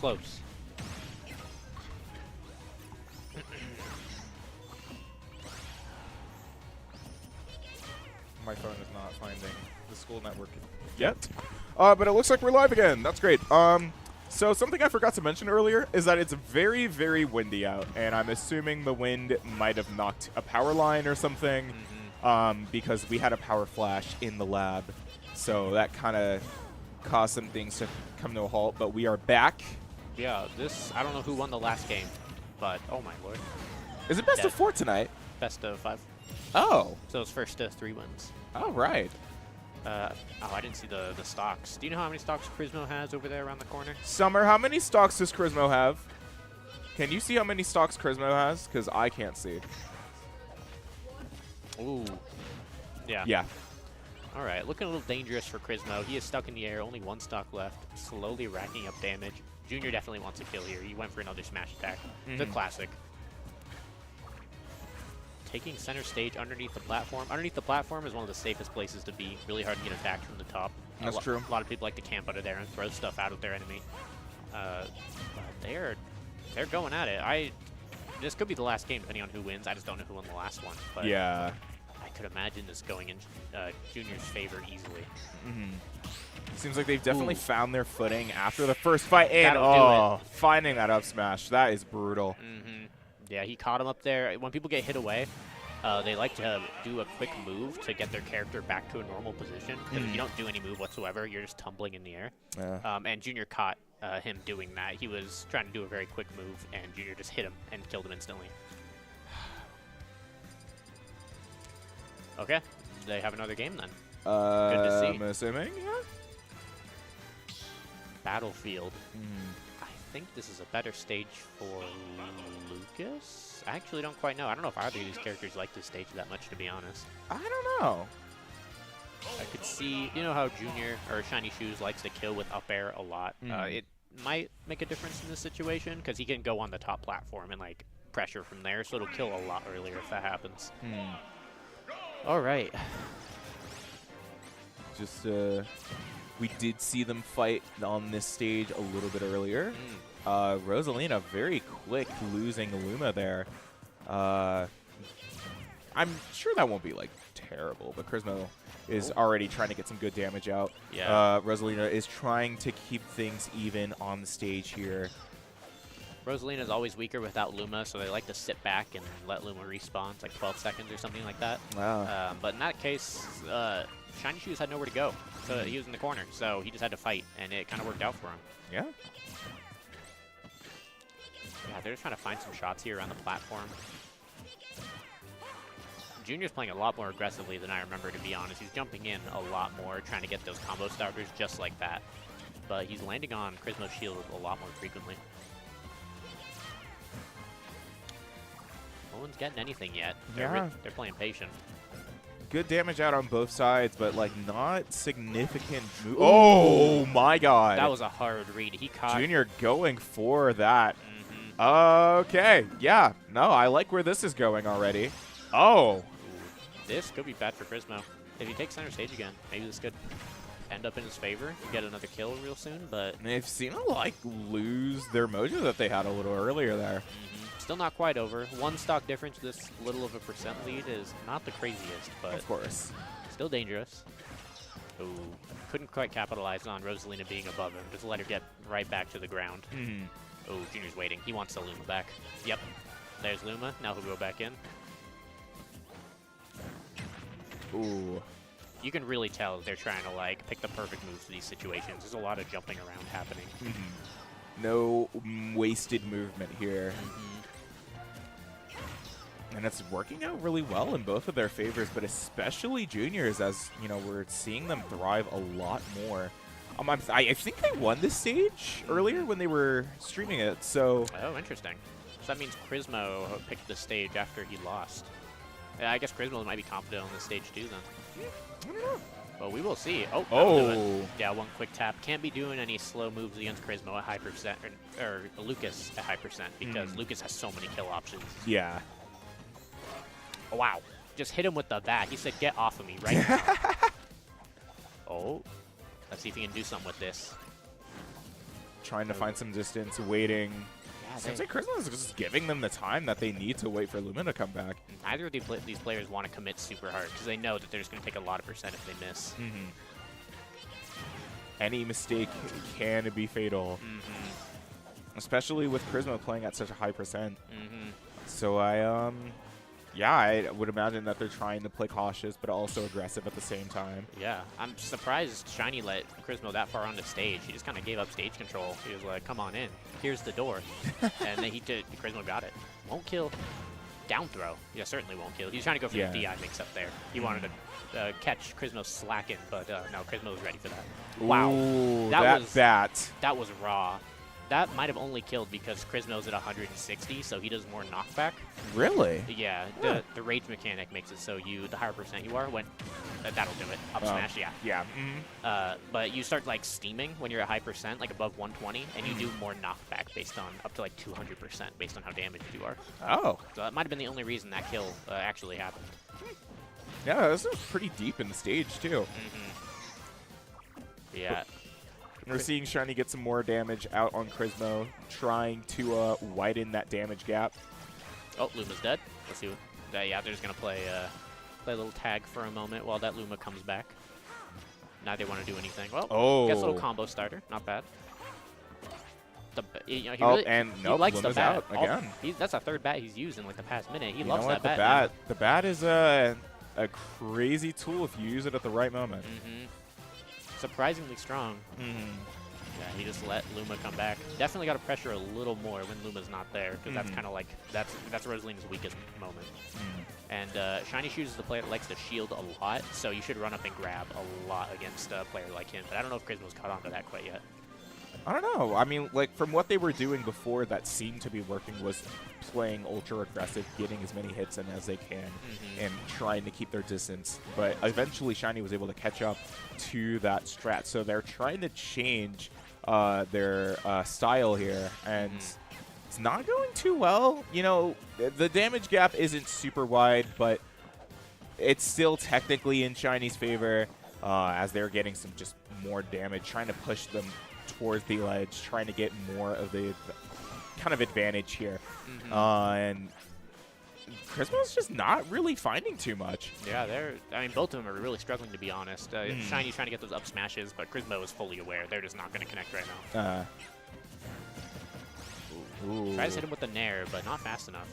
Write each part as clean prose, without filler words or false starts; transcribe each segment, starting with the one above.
close. My phone is not finding the school network yet. But it looks like we're live again. That's great. So something I forgot to mention earlier is that it's very, very windy out, and I'm assuming the wind might have knocked a power line or something, because we had a power flash in the lab. So that kind of caused some things to come to a halt, but we are back. Yeah, I don't know who won the last game, but oh my lord. Is it best of 4 tonight? Best of 5. Oh. So it's first to 3 wins. Oh, right. Oh, I didn't see the stocks. Do you know how many stocks Crismo has over there around the corner? Summer, how many stocks does Crismo have? Can you see how many stocks Crismo has? Because I can't see. Ooh. Yeah. Yeah. All right, looking a little dangerous for Crismo. He is stuck in the air, only 1 stock left, slowly racking up damage. Junior definitely wants a kill here. He went for another smash attack. The classic. Taking center stage underneath the platform. Underneath the platform is one of the safest places to be. Really hard to get attacked from the top. That's true. A lot of people like to camp under there and throw stuff out of their enemy. But they're going at it. This could be the last game depending on who wins. I just don't know who won the last one. But yeah. I could imagine this going in Junior's favor easily. Seems like they've definitely found their footing after the first fight. And finding that up smash, that is brutal. Yeah, he caught him up there. When people get hit away, they like to do a quick move to get their character back to a normal position. Because if you don't do any move whatsoever, you're just tumbling in the air. Yeah. And Junior caught him doing that. He was trying to do a very quick move, and Junior just hit him and killed him instantly. Okay, they have another game then. Good to see. I'm assuming, yeah. Battlefield. I think this is a better stage for Lucas. I actually don't quite know. I don't know if either of these characters like this stage that much, to be honest. I don't know. I could see, you know how Junior or Shiny Shoes likes to kill with up air a lot. It might make a difference in this situation because he can go on the top platform and like pressure from there, so it'll kill a lot earlier if that happens. All right. Just we did see them fight on this stage a little bit earlier. Rosalina very quick losing Luma there. I'm sure that won't be like terrible, but Crismo is already trying to get some good damage out. Yeah. Rosalina is trying to keep things even on the stage here. Rosalina is always weaker without Luma, so they like to sit back and let Luma respawn. It's like 12 seconds or something like that. Wow. But in that case, Shiny Shoes had nowhere to go. So he was in the corner, so he just had to fight, and it kind of worked out for him. Yeah. Yeah, they're just trying to find some shots here around the platform. Junior's playing a lot more aggressively than I remember, to be honest. He's jumping in a lot more, trying to get those combo starters just like that. But he's landing on Crismo's shield a lot more frequently. No one's getting anything yet. They're playing patient. Good damage out on both sides, but like not significant move. Oh my god. That was a hard read. He caught Junior going for that. Okay. Yeah. No, I like where this is going already. Oh. This could be bad for Crismo. If he takes center stage again, maybe this could end up in his favor. Get another kill real soon, but they've seemed to like lose their mojo that they had a little earlier there. Still not quite over. 1 stock difference, this little of a percent lead is not the craziest, but of course, still dangerous. Ooh, couldn't quite capitalize on Rosalina being above him. Just let her get right back to the ground. Oh, Junior's waiting. He wants the Luma back. Yep. There's Luma. Now he'll go back in. Ooh. You can really tell they're trying to like pick the perfect moves for these situations. There's a lot of jumping around happening. No wasted movement here. And it's working out really well in both of their favors, but especially Juniors, as you know, we're seeing them thrive a lot more. I think they won this stage earlier when they were streaming it, so... Oh, interesting. So that means Crismo picked the stage after he lost. I guess Crismo might be confident on this stage too, then. I don't know. Well, we will see. Oh, yeah, 1 quick tap. Can't be doing any slow moves against Crismo at high percent, or Lucas at high percent, because Lucas has so many kill options. Yeah. Oh, wow. Just hit him with the bat. He said, get off of me right now. Oh. Let's see if he can do something with this. trying to find some distance, waiting. Yeah, Seems like Charisma is just giving them the time that they need to wait for Luma to come back. Neither of these players want to commit super hard because they know that they're just going to take a lot of percent if they miss. Any mistake can be fatal, especially with Charisma playing at such a high percent. So I would imagine that they're trying to play cautious but also aggressive at the same time. Yeah, I'm surprised Shiny let Charisma that far onto stage. He just kind of gave up stage control. He was like, come on in. Here's the door. And then Charisma got it. Won't kill. Down throw. Yeah, certainly won't kill. He's trying to go for the DI mix-up there. He wanted to catch Charisma slacking, but no, Charisma was ready for that. Wow. Ooh, that was raw. That might have only killed because Charisma's at 160, so he does more knockback. Really? Yeah, the rage mechanic makes it so the higher percent you are, that'll do it. Up smash, yeah. Yeah. But you start like steaming when you're at high percent, like above 120, and you do more knockback based on up to like 200% based on how damaged you are. Oh. So that might have been the only reason that kill actually happened. Yeah, this is pretty deep in the stage too. Yeah. We're seeing Shiny get some more damage out on Charisma, trying to widen that damage gap. Oh, Luma's dead. Let's see. Yeah, they're just going to play a little tag for a moment while that Luma comes back. Now they want to do anything. Well, guess a little combo starter. Not bad. He likes Luma's the bat. out again. That's a third bat he's used in like the past minute. He You loves know what? that bat. The bat is a crazy tool if you use it at the right moment. Surprisingly strong. Yeah, he just let Luma come back. Definitely got to pressure a little more when Luma's not there, because that's kind of like that's Rosalina's weakest moment. And Shiny Shoes is the player that likes to shield a lot, so you should run up and grab a lot against a player like him. But I don't know if Charisma's caught on to that quite yet. I don't know. I mean, like, from what they were doing before that seemed to be working was playing ultra aggressive, getting as many hits in as they can, and trying to keep their distance. But eventually Shiny was able to catch up to that strat. So they're trying to change their style here, and it's not going too well. You know, the damage gap isn't super wide, but it's still technically in Shiny's favor as they're getting some just more damage, trying to push them towards the ledge, trying to get more of the kind of advantage here. And Charisma's just not really finding too much. Yeah, I mean, both of them are really struggling, to be honest. Shiny's trying to get those up smashes, but Charisma is fully aware. They're just not going to connect right now. Tries to hit him with the Nair, but not fast enough.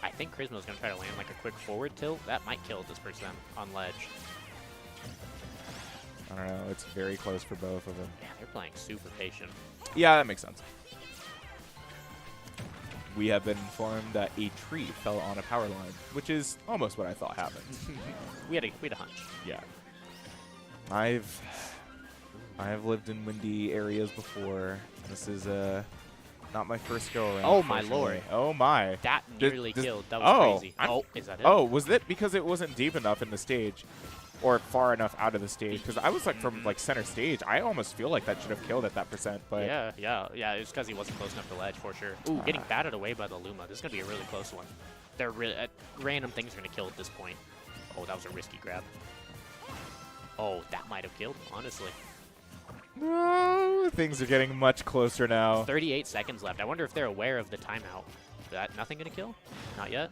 I think Charisma's going to try to land like a quick forward tilt. That might kill this person on ledge. I don't know. It's very close for both of them. Yeah, they're playing super patient. Yeah, that makes sense. We have been informed that a tree fell on a power line, which is almost what I thought happened. we had a hunch. Yeah. I've lived in windy areas before. This is not my first go around. Oh my lord. Oh my. That nearly killed. That was crazy. Is that it? Oh, was it because it wasn't deep enough in the stage? Or far enough out of the stage, because I was like from like center stage. I almost feel like that should have killed at that percent. But yeah. It's because he wasn't close enough to ledge for sure. Ooh, getting batted away by the Luma. This is gonna be a really close one. They're random things are gonna kill at this point. Oh, that was a risky grab. Oh, that might have killed, honestly. Oh, things are getting much closer now. 38 seconds left. I wonder if they're aware of the timeout. Nothing gonna kill? Not yet.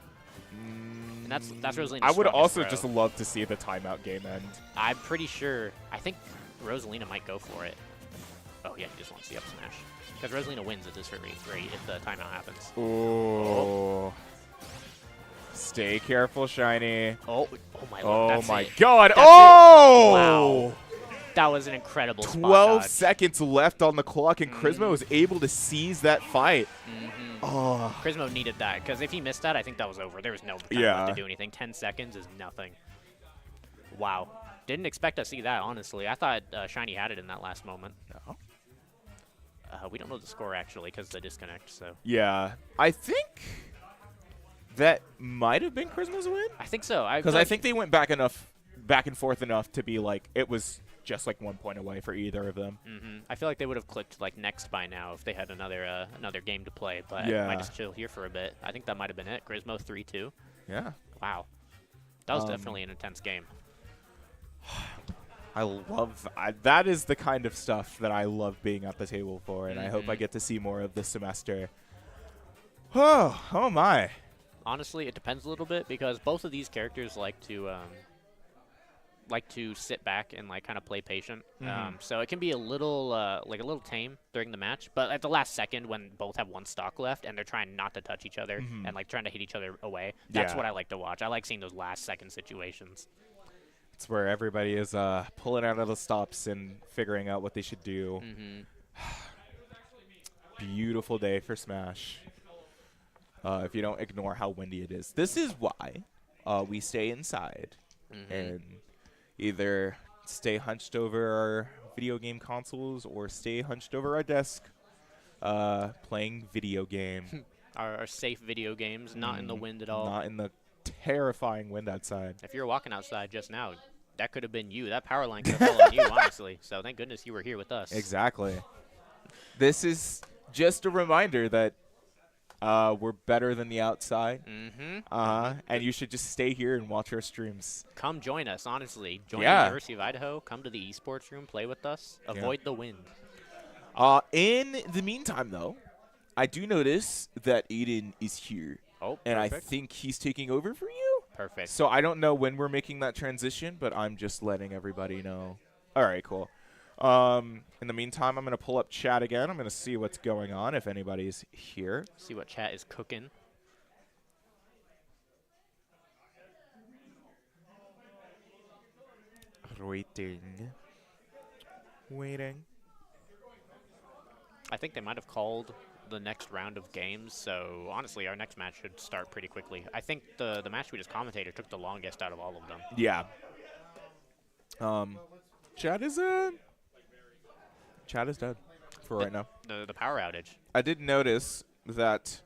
And that's Rosalina's I would also throw. just love to see the timeout game end. I'm pretty sure. I think Rosalina might go for it. Oh, yeah, he just wants the up smash. Because Rosalina wins at this rate if the timeout happens. Ooh. Stay careful, Shiny. Oh my lord. Oh my it. god. That's oh! Wow. That was an incredible 12 spot seconds left on the clock, and Charisma was able to seize that fight. Oh. Charisma needed that, because if he missed that, I think that was over. There was no time left to do anything. 10 seconds is nothing. Wow. Didn't expect to see that, honestly. I thought Shiny had it in that last moment. No. We don't know the score, actually, because of the disconnect. So Yeah. I think that might have been Charisma's win. I think so. Because I think they went back and forth enough to be like, it was just like 1 point away for either of them. I feel like they would have clicked like next by now if they had another game to play, but yeah. I might just chill here for a bit. I think that might have been it. Grismo 3-2. Yeah. Wow. That was definitely an intense game. that is the kind of stuff that I love being at the table for, and I hope I get to see more of this semester. Oh my. Honestly, it depends a little bit because both of these characters like to sit back and like kind of play patient. So it can be a little like a little tame during the match, but at the last second when both have one stock left and they're trying not to touch each other and like trying to hit each other away, that's what I like to watch. I like seeing those last second situations. It's where everybody is pulling out of the stops and figuring out what they should do. Beautiful day for Smash. If you don't ignore how windy it is. This is why we stay inside and either stay hunched over our video game consoles or stay hunched over our desk playing video game. Our safe video games, not in the wind at all. Not in the terrifying wind outside. If you were walking outside just now, that could have been you. That power line could have fallen on you, honestly. So thank goodness you were here with us. Exactly. This is just a reminder that we're better than the outside. And you should just stay here and watch our streams. Come join us, honestly. Join the University of Idaho. Come to the esports room. Play with us. Avoid the wind. In the meantime, though, I do notice that Aiden is here. Oh, and perfect. I think he's taking over for you. Perfect. So I don't know when we're making that transition, but I'm just letting everybody know. All right, cool. In the meantime, I'm going to pull up chat again. I'm going to see what's going on, if anybody's here. See what chat is cooking. Waiting. I think they might have called the next round of games, so honestly, our next match should start pretty quickly. I think the match we just commentated took the longest out of all of them. Yeah. Chat is dead for right now. The power outage. I did notice that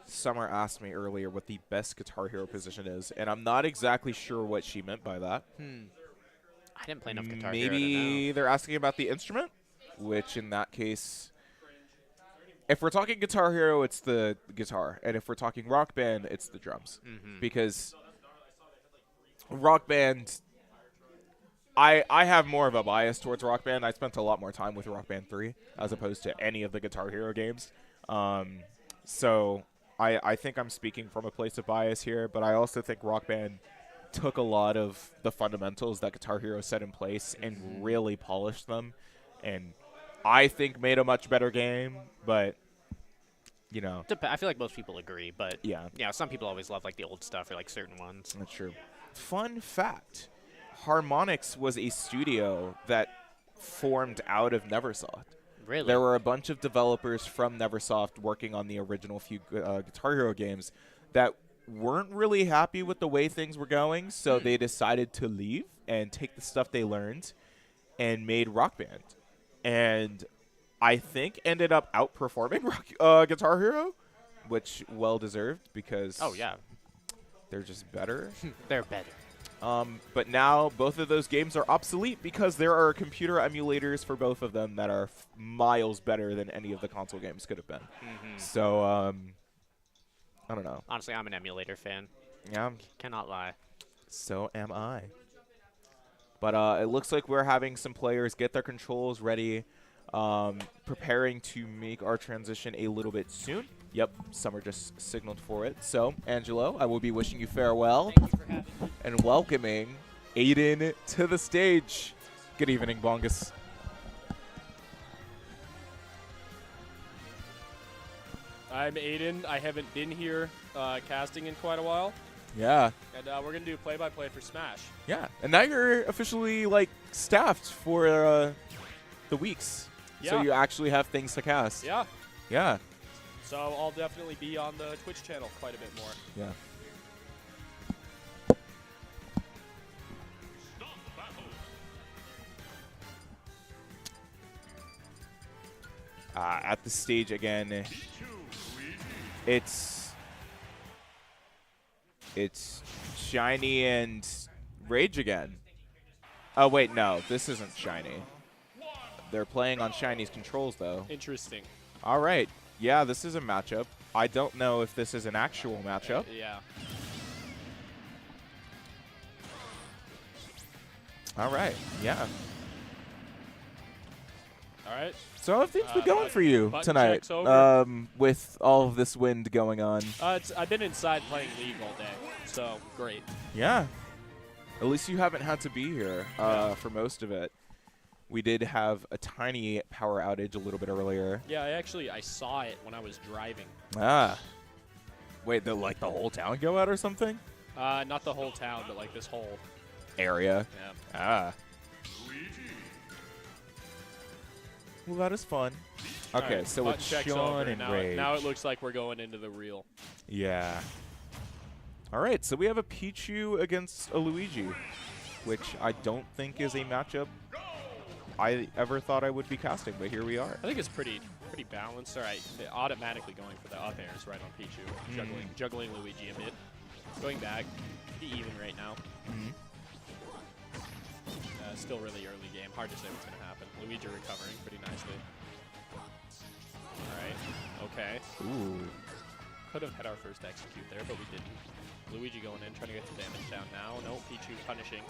Summer asked me earlier what the best Guitar Hero position is, and I'm not exactly sure what she meant by that. I didn't play enough Guitar Hero to Maybe know. they're asking about the instrument, which in that case, if we're talking Guitar Hero, it's the guitar, and if we're talking Rock Band, it's the drums. Because Rock Band, I have more of a bias towards Rock Band. I spent a lot more time with Rock Band 3 as opposed to any of the Guitar Hero games. So I think I'm speaking from a place of bias here, but I also think Rock Band took a lot of the fundamentals that Guitar Hero set in place and really polished them, and I think made a much better game, but you know. I feel like most people agree, but Yeah. Some people always love like the old stuff or like certain ones. That's true. Fun fact, Harmonix was a studio that formed out of Neversoft. Really? There were a bunch of developers from Neversoft working on the original few Guitar Hero games that weren't really happy with the way things were going, so they decided to leave and take the stuff they learned and made Rock Band. And I think ended up outperforming Guitar Hero, which well-deserved because they're just better. They're better. But now both of those games are obsolete because there are computer emulators for both of them that are miles better than any of the console games could have been. So, I don't know. Honestly, I'm an emulator fan. Yeah. Cannot lie. So am I. But it looks like we're having some players get their controls ready, preparing to make our transition a little bit soon. Yep, Summer just signaled for it. So, Angelo, I will be wishing you farewell. Thank you for having me. And welcoming Aiden to the stage. Good evening, Bongus. I'm Aiden. I haven't been here casting in quite a while. Yeah. And we're going to do play-by-play for Smash. Yeah. And now you're officially, like, staffed for the weeks. Yeah. So you actually have things to cast. Yeah. Yeah. So I'll definitely be on the Twitch channel quite a bit more. Yeah. At the stage again, it's Shiny and Rage again. Oh, wait, no, this isn't Shiny. They're playing on Shiny's controls, though. Interesting. All right. Yeah, this is a matchup. I don't know if this is an actual matchup. Yeah. All right. Yeah. All right. So how have things been going for you button tonight? checks over. With all of this wind going on. I've been inside playing League all day, so great. Yeah. At least you haven't had to be here for most of it. We did have a tiny power outage a little bit earlier. Yeah, I saw it when I was driving. Ah. Wait, the whole town go out or something? Not the whole town, but like this whole Area. yeah. Ah. Well, that is fun. Okay, Right, so button it's checks Sean over. and now, Rage. now it looks like we're going into the real. Yeah. All right, so we have a Pichu against a Luigi, which I don't think is a matchup I ever thought I would be casting, but here we are. I think it's pretty balanced. All right, they're automatically going for the up airs right on Pichu, juggling Luigi a bit, going back, pretty even right now. Still really early game. Hard to say what's going to happen. Luigi recovering pretty nicely. All right. Okay. Ooh. Could have had our first execute there, but we didn't. Luigi going in, trying to get some damage down now. No, Pichu punishing.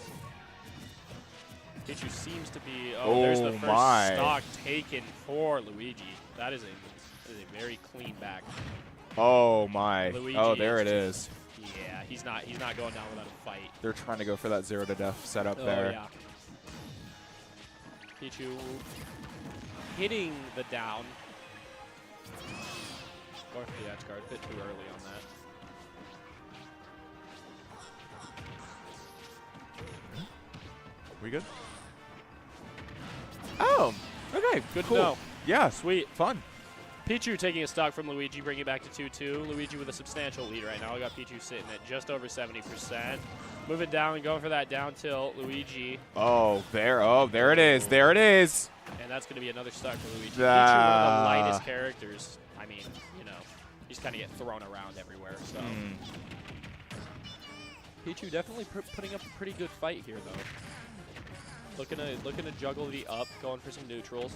Pichu seems to be. Oh, there's the first stock taken for Luigi. That is a very clean back. Oh my. Luigi Oh, there it is is. Yeah, he's not going down without a fight. They're trying to go for that 0 to death setup there. Yeah. Pichu hitting the down. Going for the edge guard, a bit too early on that. We good? Oh, okay. Good cool. to know. Yeah, Sweet. fun. Pichu taking a stock from Luigi, bringing it back to 2-2. Luigi with a substantial lead right now. We got Pichu sitting at just over 70%. Moving down and going for that down tilt. Luigi. Oh, there it is. There it is. And that's going to be another stock for Luigi. Pichu, one of the lightest characters. I mean, you know, he's kind of get thrown around everywhere. So Pichu definitely putting up a pretty good fight here, though. Looking to juggle the up, going for some neutrals.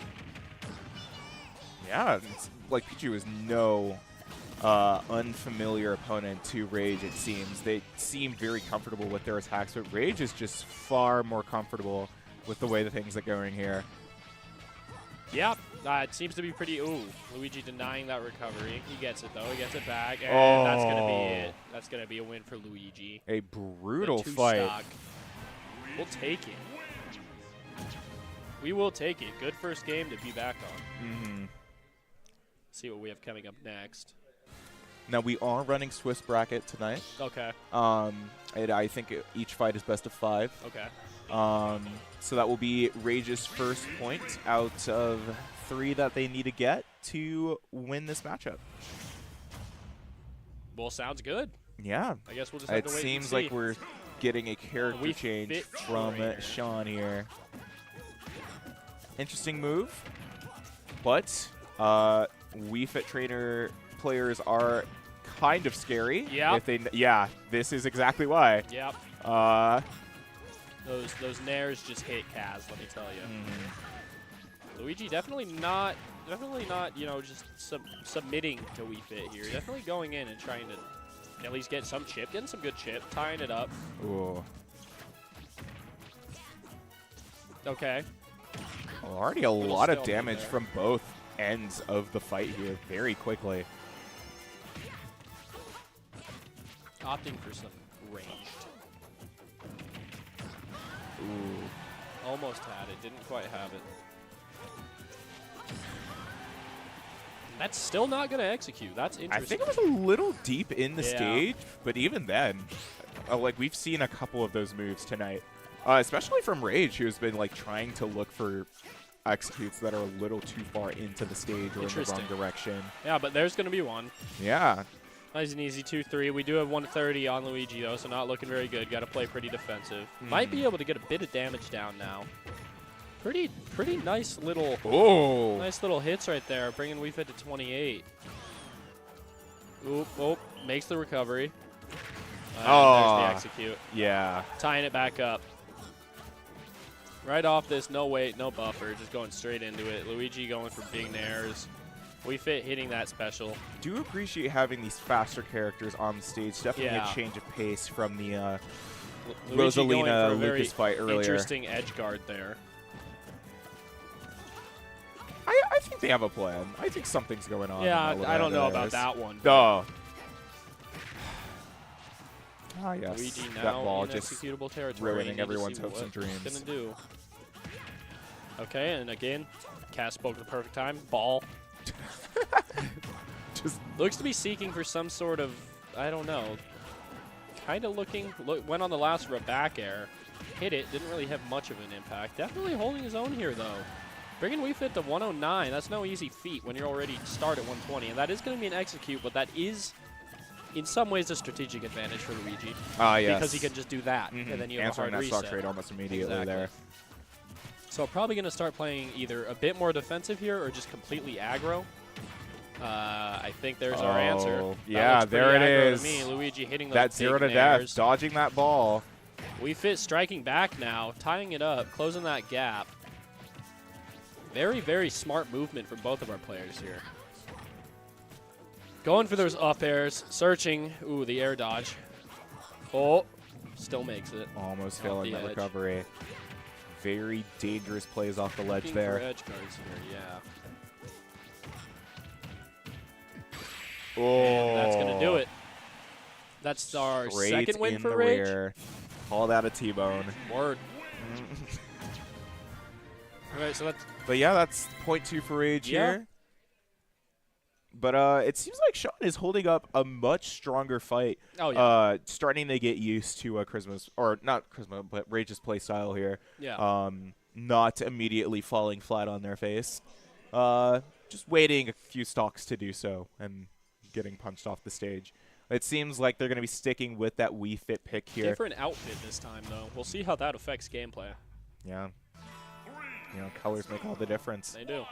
Yeah, it's like Pichu is no unfamiliar opponent to Rage, it seems. They seem very comfortable with their attacks, but Rage is just far more comfortable with the way the things are going here. Yeah, it seems to be pretty. Ooh, Luigi denying that recovery. He gets it, though. He gets it back, and that's going to be it. That's going to be a win for Luigi. A brutal The fight. stock. We'll take it. We will take it. Good first game to be back on. See what we have coming up next. Now, we are running Swiss bracket tonight. Okay. I think each fight is best of 5. Okay. So that will be Rage's first point out of 3 that they need to get to win this matchup. Well, sounds good. Yeah. I guess we'll just have It to wait seems and see. like we're getting a character We change fit from trainer. Sean here. Interesting move, but Wii Fit Trainer players are kind of scary. Yeah. If they, yeah, this is exactly why. Yep. Those nairs just hit Kaz, let me tell you. Luigi definitely not, you know, just submitting to Wii Fit here. Definitely going in and trying to at least get some chip, getting some good chip, tying it up. Ooh. Okay. Already a Little lot of stalemate damage there. from both ends of the fight here very quickly. Opting for some ranged. Ooh. Almost had it, didn't quite have it. That's still not going to execute. That's I interesting. think it was a little deep in the Yeah. stage, but even then, like we've seen a couple of those moves tonight, especially from Rage, who's been like trying to look for executes that are a little too far into the stage or in the wrong Interesting. direction. Yeah, but there's going to be one. Yeah. Nice and easy, 2-3. We do have 130 on Luigi, though, so not looking very good. Got to play pretty defensive. Might be able to get a bit of damage down now. Pretty nice little hits right there, bringing Wii Fit to 28. Oop, makes the recovery. There's the execute. Yeah. Tying it back up. Right off this, no weight, no buffer, just going straight into it. Luigi going for big nairs. Wii Fit hitting that special. Do appreciate having these faster characters on the stage. Definitely Yeah. a change of pace from the Luigi going for Rosalina a very Lucas fight earlier. interesting edge guard there. I think they have a plan. I think something's going on. Yeah, in that I don't know about theirs. that one. Oh. Ah, yes. Luigi that now ball in just executable territory. ruining Need to everyone's see hopes what and dreams. Gonna do. Okay, and again, Cass spoke at the perfect time. Ball. just Looks to be seeking for some sort of, I don't know, kind of looking, went on the last for a back air, hit it, didn't really have much of an impact. Definitely holding his own here, though. Bringing Wii Fit to 109, that's no easy feat when you're already start at 120, and that is going to be an execute, but that is, in some ways, a strategic advantage for Luigi. yes. Because he can just do that, and then you have answering a hard that reset. stock trade almost immediately Exactly. there. So probably going to start playing either a bit more defensive here or just completely aggro. I think there's our answer. That Yeah, looks pretty there it aggro is. To me. Luigi hitting those That big 0 to nairs. death, dodging that ball. Wii Fit striking back now, tying it up, closing that gap. Very, very smart movement from both of our players here. Going for those up airs, searching. Ooh, the air dodge. Oh, still makes it. Almost Off failing the that edge. recovery. Very dangerous plays off the ledge Looking there. for edge guards here, yeah. Oh, And that's going to do it. That's our Straight second win in for the Rage. rear. Call that a T-bone. Word. All right, so that's But yeah, that's .2 for Rage Yeah. here. But it seems like Sean is holding up a much stronger fight. Oh, yeah. Starting to get used to Charisma's, or not Charisma, but Rage's play style here. yeah. Not immediately falling flat on their face. Just waiting a few stocks to do so and getting punched off the stage. It seems like they're going to be sticking with that Wii Fit pick here. Different outfit this time, though. We'll see how that affects gameplay. Yeah. You know, colors make all the difference. They do.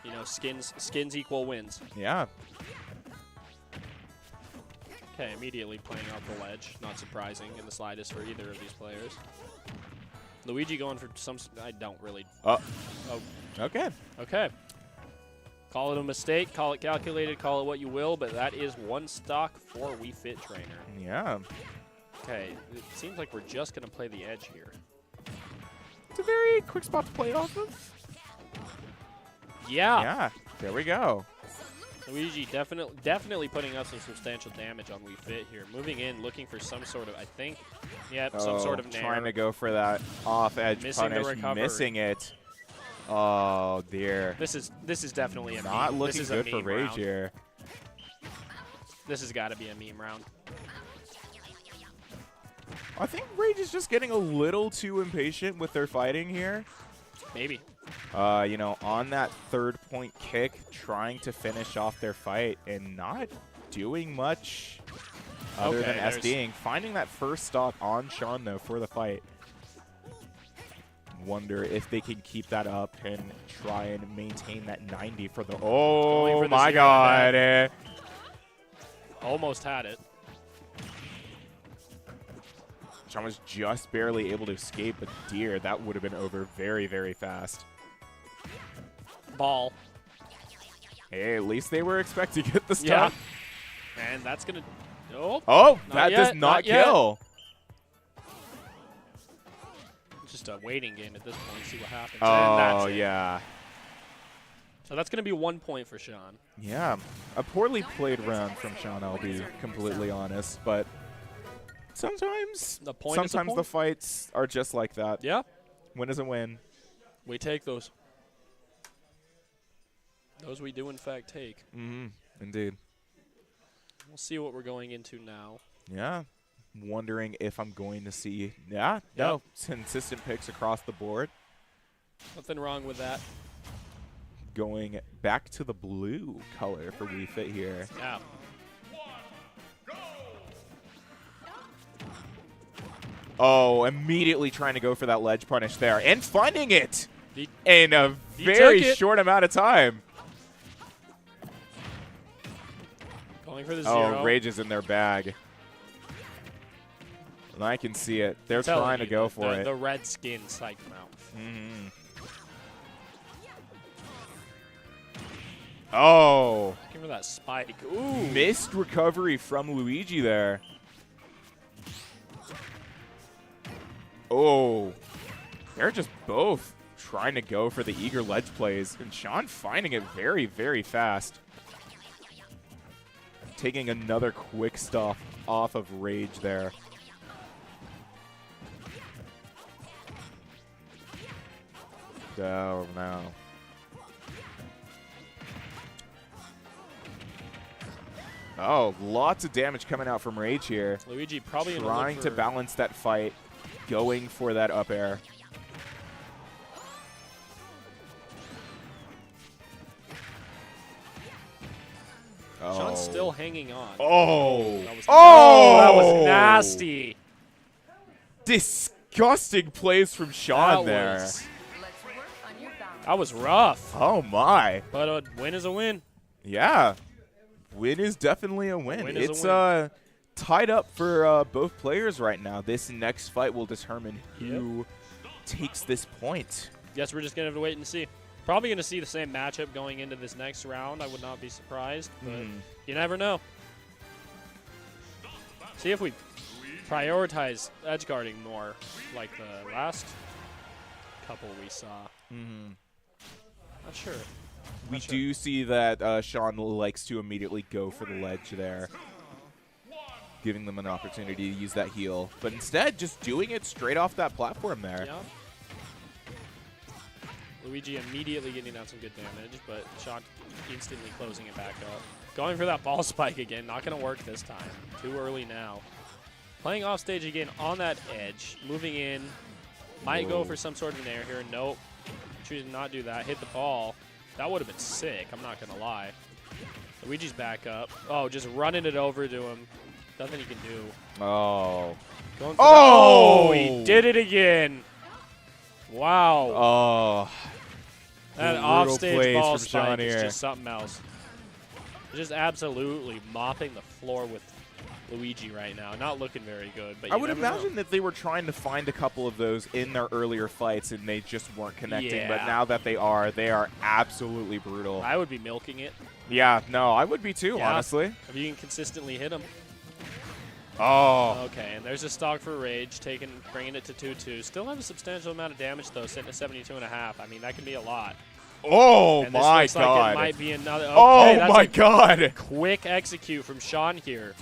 You know, skins equal wins. Yeah. Okay, immediately playing off the ledge. Not surprising in the slightest for either of these players. Luigi going for some. I don't really. Oh. Oh, Okay. okay. Call it a mistake, call it calculated, call it what you will, but that is one stock for Wii Fit Trainer. Yeah. Okay, it seems like we're just going to play the edge here. It's a very quick spot to play off of. Yeah. Yeah. There we go. Luigi definitely putting up some substantial damage on Wii Fit here. Moving in, looking for some sort of, I think, yep, some sort of nair. Trying to go for that off-edge Missing the punish, recovery. missing it. Oh, dear. This is definitely a Not meme. looking This is a good for meme Rage round. here. This has got to be a meme round. I think Rage is just getting a little too impatient with their fighting here. Maybe. You know, on that third-point kick, trying to finish off their fight and not doing much other Okay, than there's- SDing. Finding that first stock on Sean, though, for the fight. Wonder if they can keep that up and try and maintain that 90 for the... Going Oh, for the my zero God. back. Almost had it. Sean was just barely able to escape, but dear, that would have been over very, very fast. Ball. Hey, at least they were expecting it this Yeah. time. And that's going to... Oh, Oh, Not that yet, does not not yet. kill. just a waiting game at this point, see what happens. and Oh, that's it. yeah. So that's going to be 1 point for Sean. Yeah. A poorly played round from Sean, I'll be completely honest. But sometimes, The point is a sometimes the point. fights are just like that. Yeah, Win is a win. we take those. Those we do, in fact, take. Mm-hmm. Indeed. We'll see what we're going into now. Yeah. Wondering if I'm going to see, no, consistent picks across the board. Nothing wrong with that. Going back to the blue color for Wii Fit here. Yeah. Oh, immediately trying to go for that ledge punish there and finding it He- in a he very took it. short amount of time. Going for the zero. Oh, Rage is in their bag. And I can see it. They're Telling trying to you, go for it. The red skin psyched him out. Mhm. Oh, Looking for that spike. Ooh. missed recovery from Luigi there. Oh, they're just both trying to go for the eager ledge plays, and Sean finding it very, very fast. Taking another quick stop off of Rage there. Oh, no. Oh, lots of damage coming out from Rage here. Luigi probably trying to balance that fight, going for that up air. Oh. Sean's still hanging on. Oh. That was, oh. That was nasty. Disgusting plays from Sean there. That was rough. Oh, my. But a win is a win. Yeah. Win is definitely a win. Win is It's a win. Tied up for both players right now. This next fight will determine who takes this point. Guess we're just going to have to wait and see. Probably going to see the same matchup going into this next round. I would not be surprised, but you never know. See if we prioritize edge guarding more like the last couple we saw. Not sure. We do see that Sean likes to immediately go for the ledge there, giving them an opportunity to use that heal. But instead, just doing it straight off that platform there. Yeah. Luigi immediately getting down some good damage, but Sean instantly closing it back up. Going for that ball spike again. Not going to work this time. Too early now. Playing off stage again on that edge. Moving in. Might go for some sort of an air here. Nope. Choosing not do that. Hit the ball. That would have been sick. I'm not going to lie. Luigi's back up. Oh, just running it over to him. Nothing he can do. Oh. Going for oh, he did it again. Wow. Oh. That offstage ball from Sean spike is here. just something else. Just absolutely mopping the floor with Luigi right now. Not looking very good. But I would imagine that they were trying to find a couple of those in their earlier fights and they just weren't connecting. Yeah. But now that they are absolutely brutal. I would be milking it. Yeah, no, I would be too, Yeah. honestly. If you can consistently hit them. Oh. Okay, and there's a stock for Rage, bringing it to 2-2. Still have a substantial amount of damage, though, sitting at 72.5. I mean, that can be a lot. Oh, and this my looks God. Like it might be another. Okay, oh, that's my a God. Quick execute from Sean here.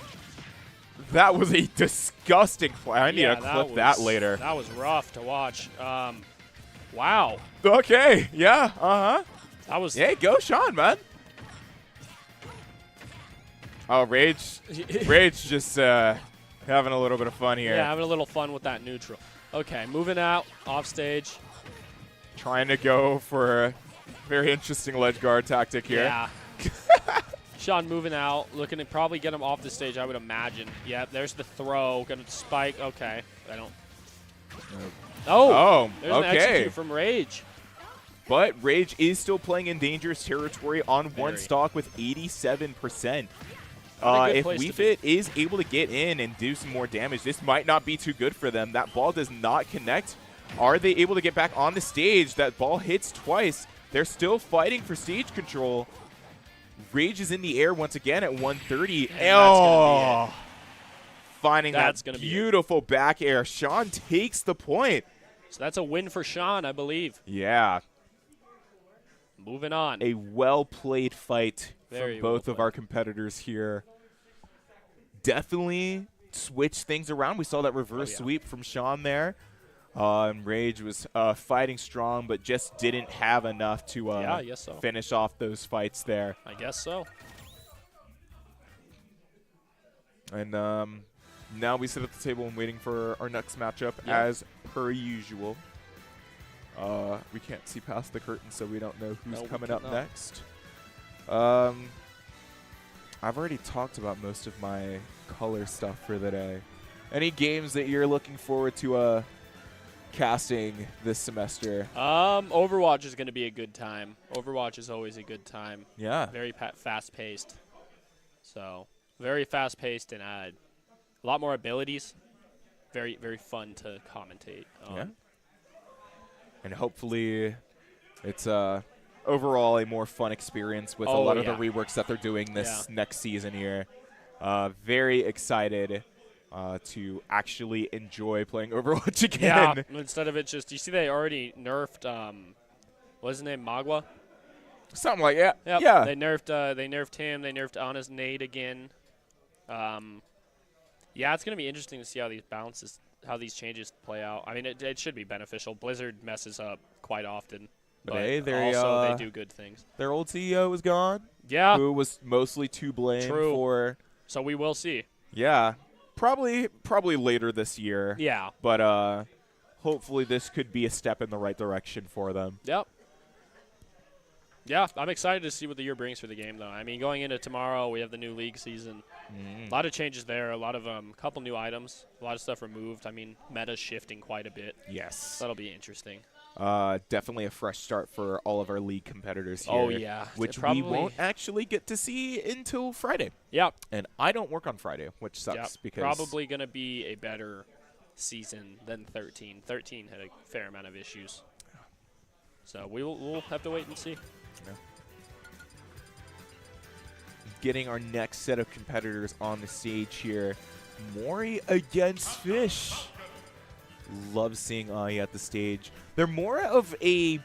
That was a disgusting play. I need to clip that later. That was rough to watch. Wow. Okay, yeah, That was. Hey, go Sean, man. Oh, Rage just having a little bit of fun here. Yeah, having a little fun with that neutral. Okay, moving out, off stage. Trying to go for a very interesting ledge guard tactic here. Yeah. Sean moving out, looking to probably get him off the stage, I would imagine. Yep, there's the throw. Going to spike. Okay. I don't. Oh, there's an execute from Rage. But Rage is still playing in dangerous territory on one stock with 87%. If Wii Fit is able to get in and do some more damage, this might not be too good for them. That ball does not connect. Are they able to get back on the stage? That ball hits twice. They're still fighting for stage control. Rage is in the air once again at 130. Oh, finding that beautiful back air. Sean takes the point. So that's a win for Sean, I believe. Yeah. Moving on. A well-played fight Very from both of our competitors here. Definitely switch things around. We saw that reverse sweep from Sean there. And Rage was fighting strong, but just didn't have enough to finish off those fights there. I guess so. And now we sit at the table and waiting for our next matchup as per usual. We can't see past the curtain, so we don't know who's coming up next. I've already talked about most of my color stuff for the day. Any games that you're looking forward to casting this semester? Overwatch is going to be a good time. Overwatch is always a good time. Yeah. Very fast-paced. So, very fast-paced and a lot more abilities. Very, very fun to commentate on. Yeah. And hopefully it's overall a more fun experience with a lot of the reworks that they're doing this next season here. Very excited to actually enjoy playing Overwatch again. Yeah, instead of it just, you see they already nerfed, what's his name, Magua? Something like that. Yep. Yeah. They nerfed him. They nerfed Ana's nade again. Yeah, it's gonna be interesting to see how these changes play out. I mean, it should be beneficial. Blizzard messes up quite often, but hey, also they do good things. Their old CEO is gone. Yeah. Who was mostly to blame for. So we will see. Yeah. Probably later this year. Yeah. But hopefully this could be a step in the right direction for them. Yep. Yeah, I'm excited to see what the year brings for the game, though. I mean, going into tomorrow, we have the new league season. A lot of changes there, a lot of couple new items, a lot of stuff removed. I mean, meta's shifting quite a bit. Yes. That'll be interesting. Definitely a fresh start for all of our league competitors here. Oh, yeah. Which we won't actually get to see until Friday. Yep. And I don't work on Friday, which sucks. Yep. Because probably going to be a better season than 13. 13 had a fair amount of issues. So we'll have to wait and see. Yeah. Getting our next set of competitors on the stage here. Mori against Fish. Love seeing Ai at the stage. They're more of a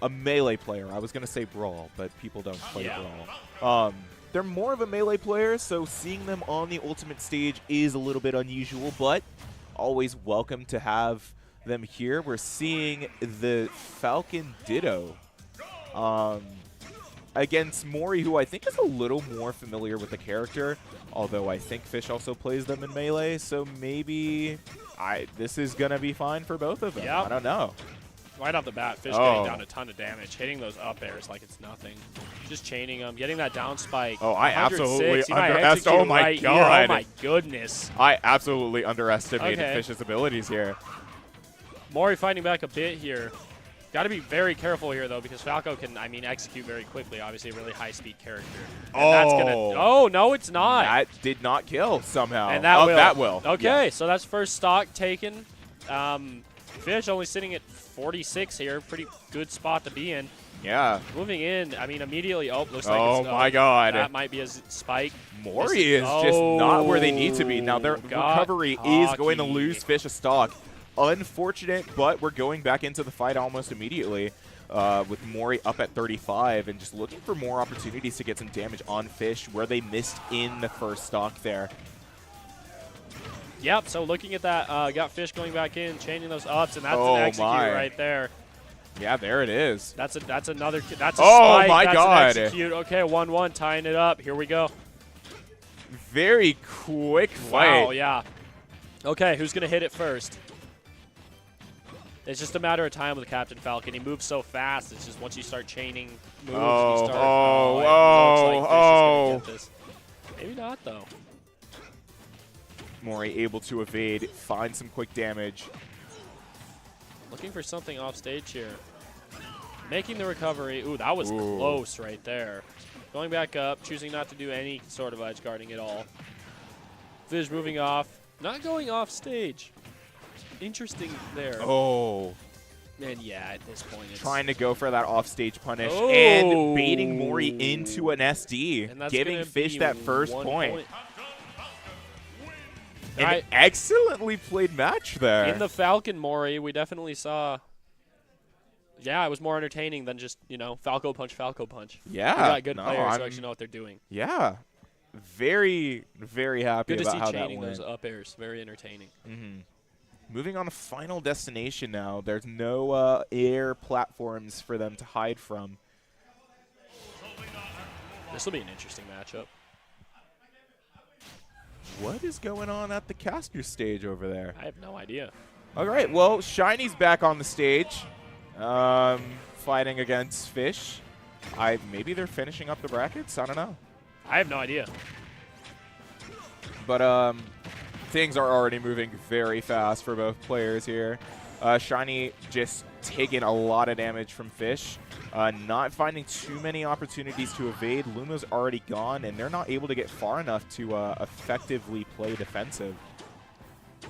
melee player. I was going to say brawl, but people don't play brawl. They're more of a melee player, so seeing them on the ultimate stage is a little bit unusual, but always welcome to have them here. We're seeing the Falcon Ditto against Mori, who I think is a little more familiar with the character, although I think Fish also plays them in melee, so maybe this is going to be fine for both of them. Yep. I don't know. Right off the bat, Fish getting down a ton of damage, hitting those up airs like it's nothing. Just chaining them, getting that down spike. Oh, I absolutely underestimated. Oh my god. Oh my goodness. I absolutely underestimated Okay. Fish's abilities here. Mori fighting back a bit here. Got to be very careful here, though, because Falco can, I mean, execute very quickly. Obviously, a really high-speed character. And that's gonna, oh, no, it's not. That did not kill somehow. And that will. That will. Okay, Yeah. so that's first stock taken. Fish only sitting at 46 here. Pretty good spot to be in. Yeah. Moving in, I mean, immediately, looks like it's, Oh, my God. That might be a spike. Mori is just not where they need to be. Now, their recovery is going to lose Fish a stock. Unfortunate, but we're going back into the fight almost immediately with Mori up at 35 and just looking for more opportunities to get some damage on Fish where they missed in the first stock there. Yep, so looking at that, got Fish going back in, changing those ups, and that's an execute right there. Yeah, there it is. That's a spike. My that's God. An execute. Okay, 1-1, tying it up. Here we go. Very quick fight. Wow, yeah. Okay, who's going to hit it first? It's just a matter of time with Captain Falcon. He moves so fast. It's just once you start chaining moves, and you start, it looks like Fish is gonna get this. Maybe not, though. Mori able to evade, find some quick damage. Looking for something off stage here. Making the recovery. Ooh, that was close right there. Going back up, choosing not to do any sort of edge guarding at all. Fish moving off. Not going off stage. Interesting there. Oh. And yeah, at this point, it's trying to go for that offstage punish and baiting Mori into an SD, and giving Fish that first point. An Right. excellently played match there. In the Falcon Mori, we definitely saw. Yeah, it was more entertaining than just, Falco punch, Falco punch. Yeah. We got good players who actually know what they're doing. Yeah. Very, very happy Good to about see how that chaining went. those up airs. Very entertaining. Moving on to Final Destination now. There's no air platforms for them to hide from. This will be an interesting matchup. What is going on at the caster stage over there? I have no idea. All right, well, Shiny's back on the stage, fighting against Fish. Maybe they're finishing up the brackets. I don't know. I have no idea. But things are already moving very fast for both players here. Shiny just taking a lot of damage from Fish. Not finding too many opportunities to evade. Luna's already gone, and they're not able to get far enough to effectively play defensive.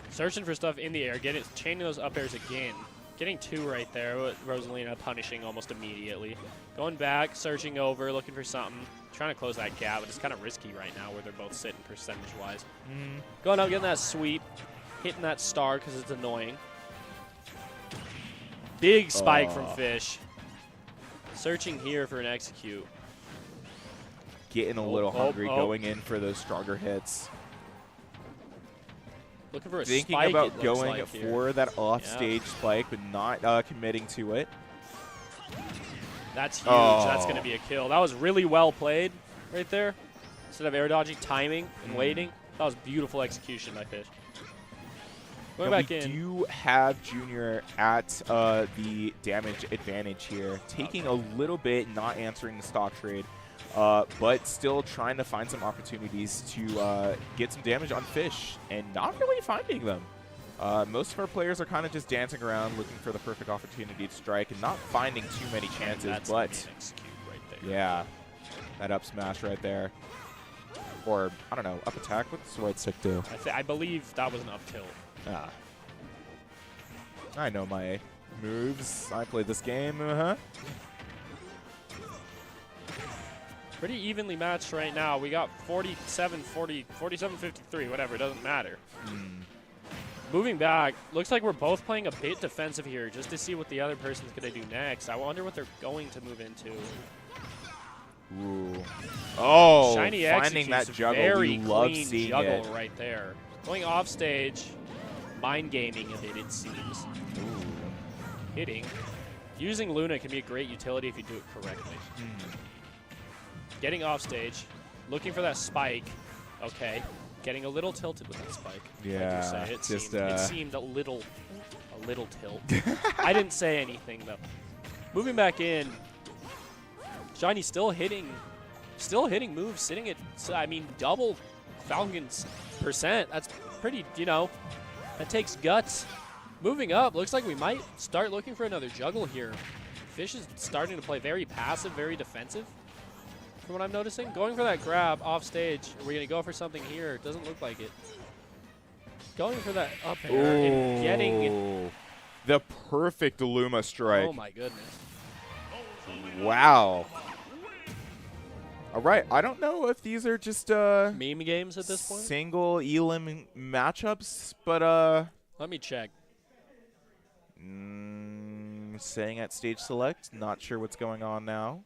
Searching for stuff in the air, chaining those up airs again. Getting 2 right there, with Rosalina punishing almost immediately. Going back, searching over, looking for something. Trying to close that gap, but it's kind of risky right now where they're both sitting percentage-wise. Going up, getting that sweep, hitting that star because it's annoying. Big spike from Fish. Searching here for an execute. Getting a little hungry, going in for those stronger hits. Looking for a Thinking spike, about it going looks like for that offstage spike, but not committing to it. That's huge. That's going to be a kill. That was really well played right there. Instead of air dodging, timing, and waiting. That was beautiful execution by Fish. Going back in. We do have Junior at the damage advantage here. Taking a little bit, not answering the stock trade. But still trying to find some opportunities to get some damage on Fish and not really finding them. Most of our players are kind of just dancing around looking for the perfect opportunity to strike and not finding too many chances. That's but an execute right there. yeah, that up smash right there. Or, I don't know, up attack. What's the right stick do? I believe that was an up tilt. Ah. I know my moves. I played this game. Pretty evenly matched right now. We got 47-53, whatever. It doesn't matter. Moving back, looks like we're both playing a bit defensive here just to see what the other person's going to do next. I wonder what they're going to move into. Ooh. Oh, Shiny finding that juggle. Very We love clean seeing juggle it. right there. Going off stage, mind gaming a bit, it seems. Ooh. Hitting. Using Luna can be a great utility if you do it correctly. Getting off stage, looking for that spike. Okay. Getting a little tilted with that spike. Yeah, like you say. just, It seemed a little tilt. I didn't say anything though. Moving back in, Shiny still hitting moves, sitting at, I mean, double Falcon's percent. That's pretty, that takes guts. Moving up, looks like we might start looking for another juggle here. Fish is starting to play very passive, very defensive. From what I'm noticing, going for that grab off stage. Are we gonna go for something here? It doesn't look like it. Going for that up air and getting it. The perfect Luma strike. Oh my goodness. Wow. All right, I don't know if these are just Meme games at this point? single elim matchups, but Let me check. saying at stage select, not sure what's going on now.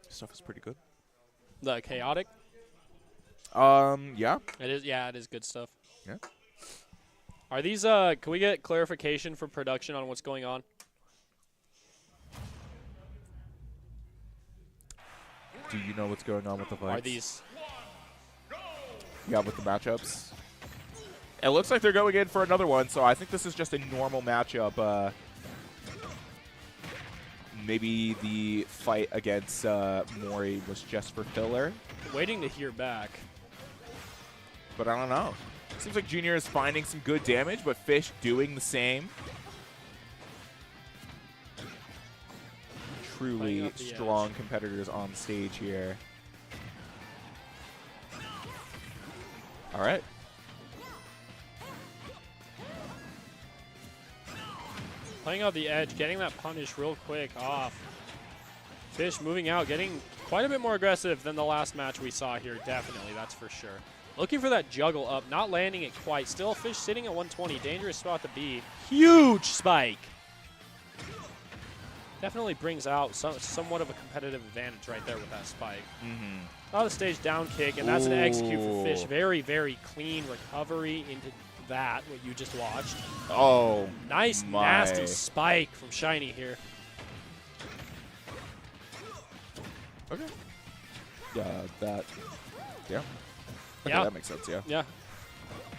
Stuff is pretty good. The chaotic. Yeah. It is. Yeah, it is good stuff. Yeah. Are these? Can we get clarification from production on what's going on? Do you know what's going on with the fights? Are these? Yeah, with the matchups. It looks like they're going in for another one, so I think this is just a normal matchup. Maybe the fight against Mori was just for filler. Waiting to hear back. But I don't know. Seems like Junior is finding some good damage, but Fish doing the same. Truly strong competitors on stage here. All right. Playing out the edge, getting that punish real quick off. Fish moving out, getting quite a bit more aggressive than the last match we saw here, definitely, that's for sure. Looking for that juggle up, not landing it quite. Still, Fish sitting at 120, dangerous spot to be. Huge spike! Definitely brings out somewhat of a competitive advantage right there with that spike. Out of the stage down kick, and that's an execute for Fish. Very, very clean recovery into that, what you just watched. Oh, nice, nasty spike from Shiny here. Okay. Yeah, yeah. Okay, Yeah. that makes sense, yeah. Yeah.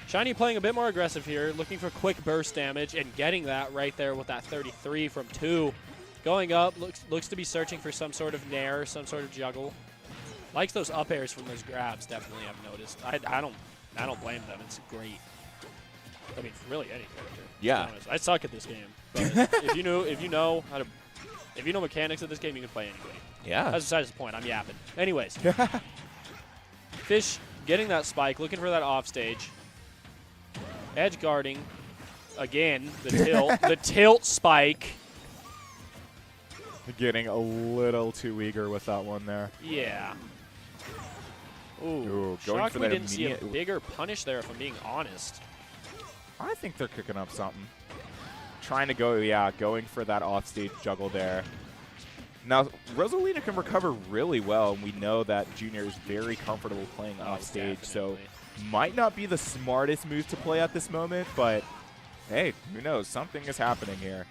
Shiny playing a bit more aggressive here, looking for quick burst damage and getting that right there with that 33 from 2. Going up, looks to be searching for some sort of nair, some sort of juggle. Likes those up airs from those grabs, definitely, I've noticed. I don't blame them. It's great. I mean, really any character. Yeah. To be honest. I suck at this game. But if you know mechanics of this game, you can play anybody. Yeah. That's besides the point. I'm yapping. Anyways. Fish getting that spike, looking for that offstage. Edge guarding. Again, the tilt. The tilt spike. Getting a little too eager with that one there. Yeah. Ooh, going shocked for we that didn't see a immediate- bigger punish there, if I'm being honest. I think they're cooking up something. Trying to go, yeah, going for that offstage juggle there. Now, Rosalina can recover really well, and we know that Junior is very comfortable playing offstage, so might not be the smartest move to play at this moment, but hey, who knows? Something is happening here.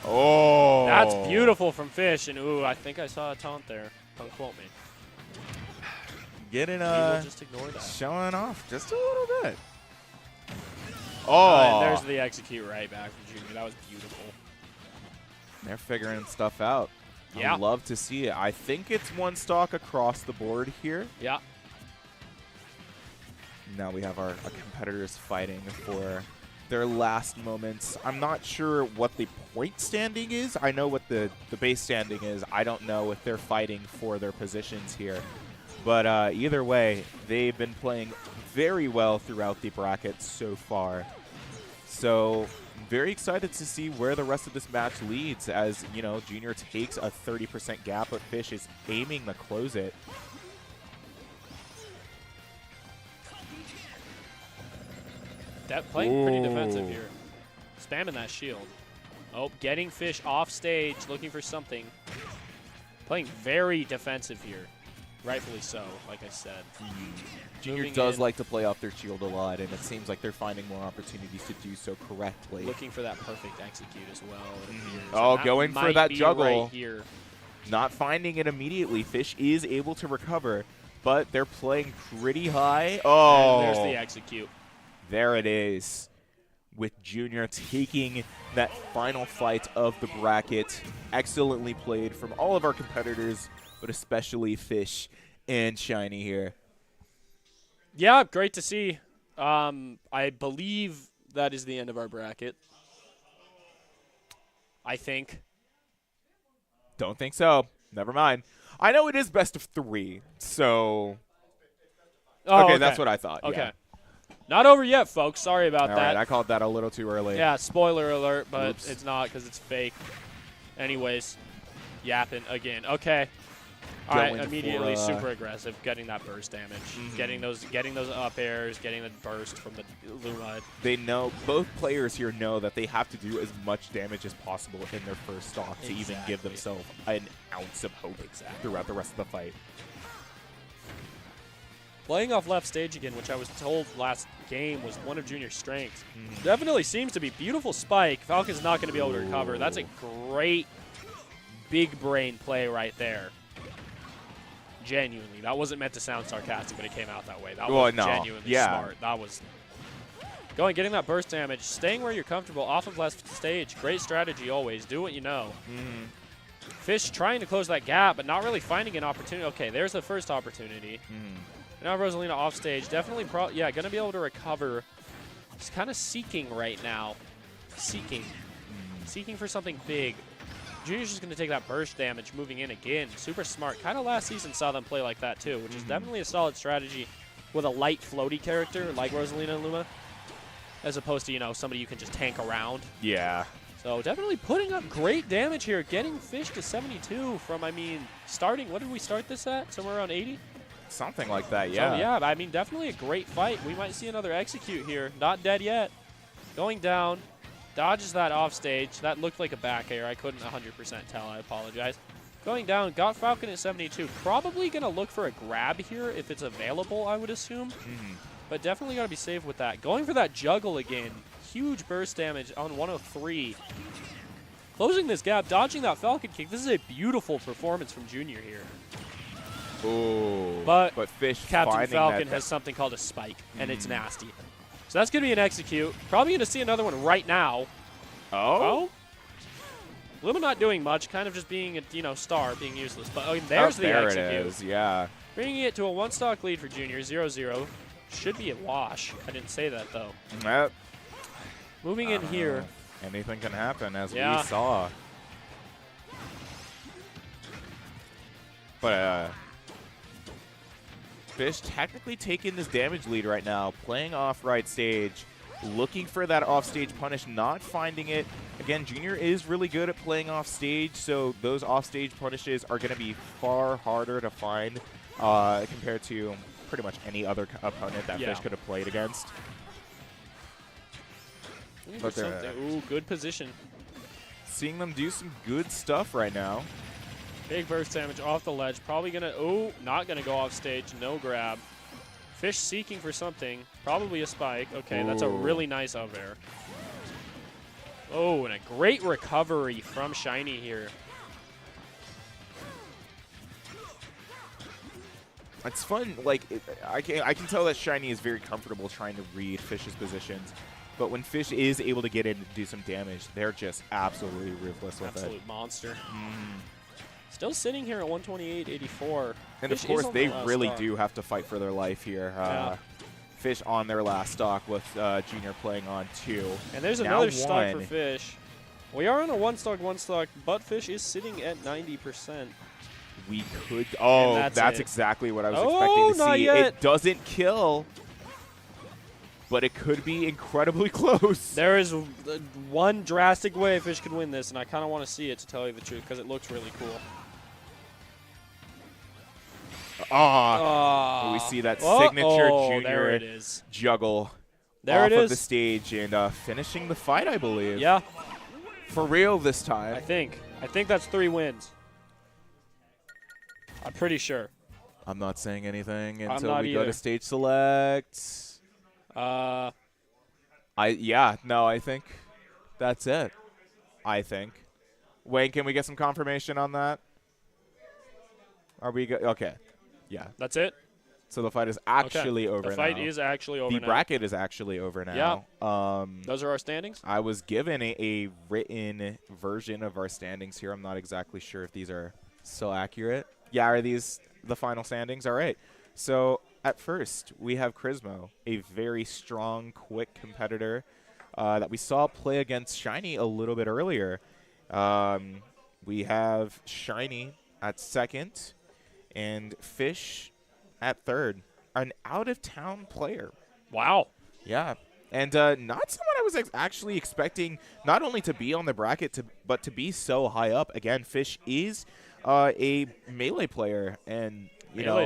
Oh! That's beautiful from Fish, and ooh, I think I saw a taunt there. Don't quote me. Getting We will just ignore that. showing off just a little bit. Oh! And there's the execute right back from Junior. That was beautiful. They're figuring stuff out. Yeah. I'd love to see it. I think it's one stock across the board here. Yeah. Now we have our competitors fighting for their last moments. I'm not sure what the point standing is. I know what the base standing is. I don't know if they're fighting for their positions here. But either way, they've been playing very well throughout the bracket so far. So very excited to see where the rest of this match leads as, you know, Junior takes a 30% gap, but Fish is aiming to close it. Playing pretty defensive here. Spamming that shield. Oh, getting Fish off stage, looking for something. Playing very defensive here. Rightfully so, like I said. Junior Moving does in, like to play off their shield a lot, and it seems like they're finding more opportunities to do so correctly. looking for that perfect execute as well. It appears. Oh, And going for might that be juggle. right here. Not finding it immediately. Fish is able to recover, but they're playing pretty high. Oh, And there's the execute. there it is. With Junior taking that final fight of the bracket. Excellently played from all of our competitors, but especially Fish and Shiny here. Yeah, great to see. I believe that is the end of our bracket. I think. Don't think so. Never mind. I know it is best of 3, so... Oh, okay, that's what I thought. Okay. Yeah. Not over yet, folks. Sorry about All that. right, I called that a little too early. Yeah, spoiler alert, but Oops. it's not because it's fake. Anyways, yapping again. Okay. All right, Going for, immediately super aggressive, getting that burst damage, getting those up airs, getting the burst from the Luma. They know, both players here know that they have to do as much damage as possible in their first stock to even give Exactly. themselves an ounce of hope throughout the rest of the fight. Playing off left stage again, which I was told last game was one of Junior's strengths. Definitely seems to be beautiful spike. Falcon's not going to be able to recover. That's a great big brain play right there. Genuinely. That wasn't meant to sound sarcastic, but it came out that way. That was genuinely smart. That was getting that burst damage, staying where you're comfortable off of left stage. Great strategy always. Do what you know. Fish trying to close that gap, but not really finding an opportunity. Okay, there's the first opportunity. Now Rosalina off stage. Definitely, going to be able to recover. Just kind of seeking right now. Seeking for something big. Junior's just going to take that burst damage moving in again. Super smart. Kind of last season saw them play like that too, which is definitely a solid strategy with a light floaty character like Rosalina and Luma, as opposed to, you know, somebody you can just tank around. Yeah. So definitely putting up great damage here, getting Fish to 72 from, I mean, starting, what did we start this at? Somewhere around 80? Something like that, yeah. So yeah, I mean, definitely a great fight. We might see another execute here. Not dead yet. Going down. Dodges that off stage. That looked like a back air. I couldn't 100% tell. I apologize. Going down. Got Falcon at 72. Probably going to look for a grab here if it's available, I would assume. But definitely got to be safe with that. Going for that juggle again. Huge burst damage on 103. Closing this gap. Dodging that Falcon kick. This is a beautiful performance from Junior here. Ooh. But Fish Captain finding Falcon that has something called a spike, and it's nasty. So that's going to be an execute. Probably going to see another one right now. Oh? Luma not doing much, kind of just being a, you know, star, being useless. But there's the there execute. it is, yeah. Bringing it to a one-stock lead for Junior, 0-0. Should be a wash. I didn't say that, though. Yep. Moving in here. Anything can happen, as we Yeah. saw. But Fish technically taking this damage lead right now, playing off right stage, looking for that offstage punish, not finding it. Again, Junior is really good at playing off stage, so those offstage punishes are going to be far harder to find compared to pretty much any other opponent that Fish could have played against. Ooh, good position. Seeing them do some good stuff right now. Big burst damage off the ledge. Probably going to, ooh, not going to go off stage. No grab. Fish seeking for something. Probably a spike. Okay, that's a really nice up air. Oh, and a great recovery from Shiny here. It's fun. Like, I can tell that Shiny is very comfortable trying to read Fish's positions. But when Fish is able to get in and do some damage, they're just absolutely ruthless with it. Absolute monster. Still sitting here at 128.84. And of course, they really do have to fight for their life here. Fish on their last stock with Junior playing on 2. And there's another stock for Fish. We are on a one stock, but Fish is sitting at 90%. We could. Oh, that's exactly what I was expecting to not see. yet. It doesn't kill, but it could be incredibly close. There is one drastic way Fish could win this, and I kind of want to see it, to tell you the truth, because it looks really cool. We see that signature Junior juggle off of the stage and finishing the fight, I believe. Yeah. For real this time. I think that's 3 wins. I'm pretty sure. I'm not saying anything until we go to stage select. I think that's it. I think. Wayne, can we get some confirmation on that? Are we good? Okay. Yeah. That's it? So the fight is actually over now. The fight is actually over now. The bracket is actually over now. Yeah. Those are our standings? I was given a written version of our standings here. I'm not exactly sure if these are still accurate. Yeah, are these the final standings? All right. So at first, we have Crismo, a very strong, quick competitor that we saw play against Shiny a little bit earlier. We have Shiny at second and Fish at third. An out-of-town player. Wow. Yeah. And not someone I was actually expecting not only to be on the bracket, but to be so high up. Again, Fish is a melee player and,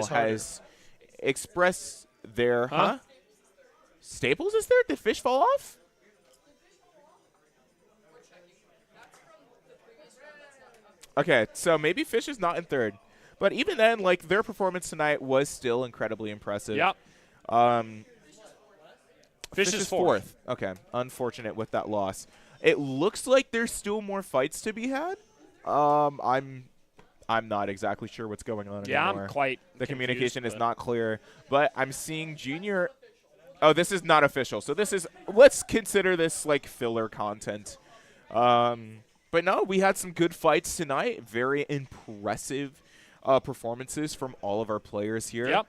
has expressed their... Staples is there? Did Fish fall off? Okay, so maybe Fish is not in third. But even then, like, their performance tonight was still incredibly impressive. Yep. Fish is fourth. Okay, unfortunate with that loss. It looks like there's still more fights to be had. I'm not exactly sure what's going on anymore. Yeah, I'm quite The communication is but not clear. But I'm seeing Junior. Oh, this is not official. So this is. Let's consider this like filler content. But no, we had some good fights tonight. Very impressive performances from all of our players here. Yep.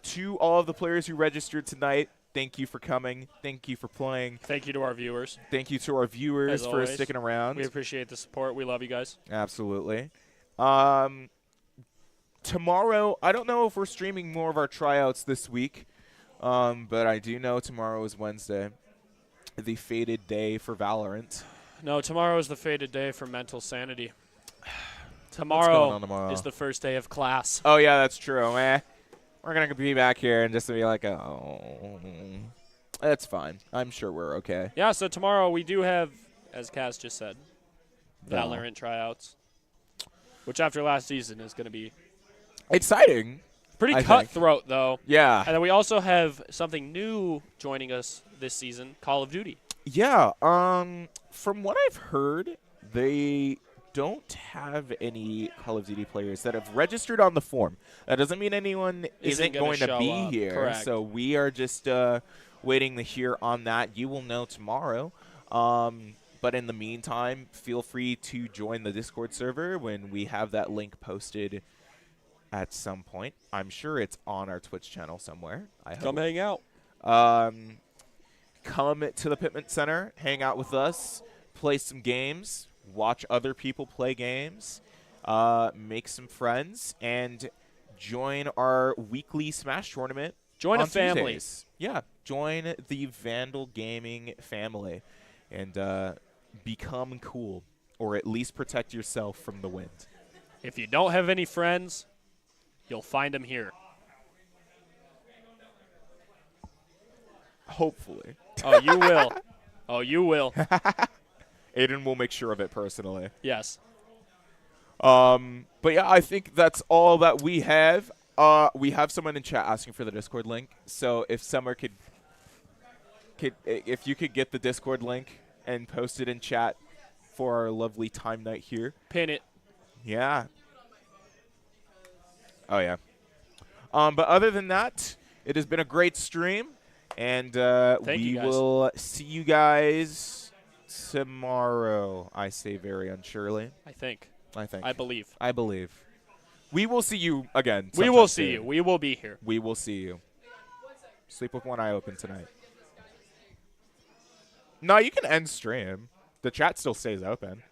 To all of the players who registered tonight, thank you for coming. Thank you for playing. Thank you to our viewers. Thank you to our viewers As for always, sticking around. We appreciate the support. We love you guys. Absolutely. Tomorrow, I don't know if we're streaming more of our tryouts this week, but I do know tomorrow is Wednesday, the fated day for Valorant. No, tomorrow is the fated day for mental sanity. Tomorrow is the first day of class. Oh, yeah, that's true. We're going to be back here and just be like, oh, that's fine. I'm sure we're okay. Yeah, so tomorrow we do have, as Kaz just said, Valorant tryouts, which after last season is going to be exciting. Pretty cutthroat, though. Yeah. And then we also have something new joining us this season, Call of Duty. Yeah. From what I've heard, they don't have any Call of Duty players that have registered on the form. That doesn't mean anyone isn't going to be here. Correct. So we are just waiting to hear on that. You will know tomorrow. But in the meantime, feel free to join the Discord server when we have that link posted at some point. I'm sure it's on our Twitch channel somewhere. I hope. Come hang out. Come to the Pittman Center, hang out with us, play some games, watch other people play games, make some friends, and join our weekly Smash tournament. Join a on family. Tuesdays. Yeah, join the Vandal Gaming family and become cool, or at least protect yourself from the wind. If you don't have any friends, you'll find them here. Hopefully. Oh, you will. Oh, you will. Aiden will make sure of it personally. Yes. But yeah, I think that's all that we have. We have someone in chat asking for the Discord link. So if Summer if you could get the Discord link and post it in chat for our lovely time night here. Pin it. Yeah. Oh yeah. But other than that, it has been a great stream, and we will see you guys tomorrow. I say very unsurely. I think. I believe. I believe. We will see you again. We will see you. We will be here. We will see you. Sleep with one eye open tonight. No, you can end stream. The chat still stays open.